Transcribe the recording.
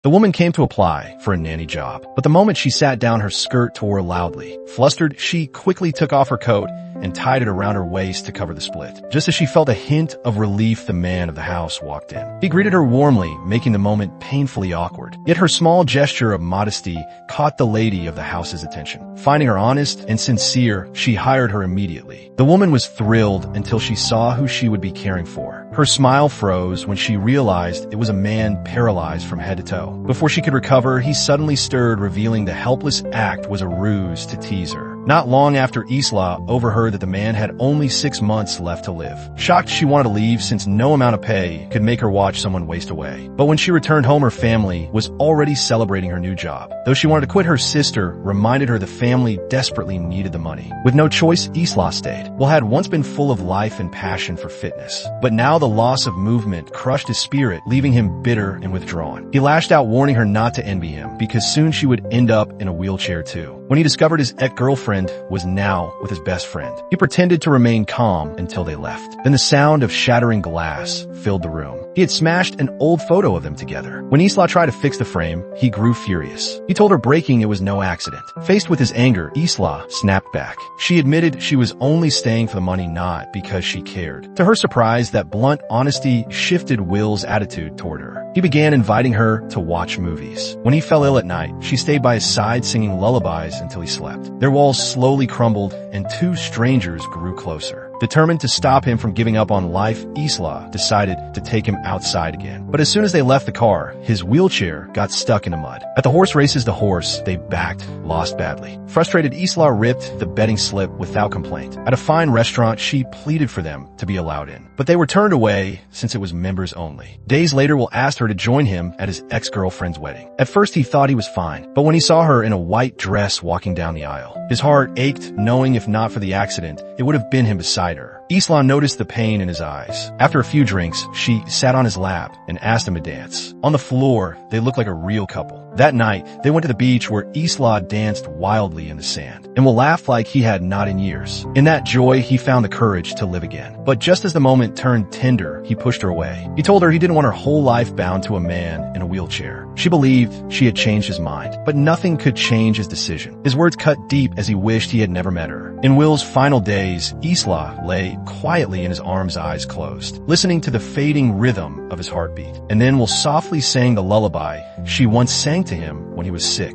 The woman came to apply for a nanny job, but the moment she sat down, her skirt tore loudly. Flustered, she quickly took off her coat and tied it around her waist to cover the split. Just as she felt a hint of relief, the man of the house walked in. He greeted her warmly, making the moment painfully awkward. Yet her small gesture of modesty caught the lady of the house's attention. Finding her honest and sincere, she hired her immediately. The woman was thrilled until she saw who she would be caring for. Her smile froze when she realized it was a man paralyzed from head to toe. Before she could recover, he suddenly stirred, revealing the helpless act was a ruse to tease her. Not long after, Isla overheard that the man had only 6 months left to live. Shocked, she wanted to leave since no amount of pay could make her watch someone waste away. But when she returned home, her family was already celebrating her new job. Though she wanted to quit, her sister reminded her the family desperately needed the money. With no choice, Isla stayed. Will had once been full of life and passion for fitness, but now the loss of movement crushed his spirit, leaving him bitter and withdrawn. He lashed out, warning her not to envy him, because soon she would end up in a wheelchair too. When he discovered his ex-girlfriend was now with his best friend, he pretended to remain calm until they left. Then the sound of shattering glass filled the room. He had smashed an old photo of them together. When Isla tried to fix the frame, he grew furious. He told her breaking it was no accident. Faced with his anger, Isla snapped back. She admitted she was only staying for the money, not because she cared. To her surprise, that blunt honesty shifted Will's attitude toward her. He began inviting her to watch movies. When he fell ill at night, she stayed by his side singing lullabies until he slept. Their walls slowly crumbled and two strangers grew closer. Determined to stop him from giving up on life, Isla decided to take him outside again. But as soon as they left the car, his wheelchair got stuck in the mud. At the horse races, the horse they backed lost badly. Frustrated, Isla ripped the betting slip without complaint. At a fine restaurant, she pleaded for them to be allowed in, but they were turned away since it was members only. Days later, Will asked her to join him at his ex-girlfriend's wedding. At first, he thought he was fine, but when he saw her in a white dress walking down the aisle, his heart ached, knowing if not for the accident, it would have been him beside her. Isla noticed the pain in his eyes. After a few drinks, she sat on his lap and asked him to dance. On the floor, they looked like a real couple. That night, they went to the beach where Isla danced wildly in the sand, and Will laughed like he had not in years. In that joy, he found the courage to live again. But just as the moment turned tender, he pushed her away. He told her he didn't want her whole life bound to a man in a wheelchair. She believed she had changed his mind, but nothing could change his decision. His words cut deep as he wished he had never met her. In Will's final days, Isla lay quietly in his arms, eyes closed, listening to the fading rhythm of his heartbeat. And then Will softly sang the lullaby she once sang to him when he was sick.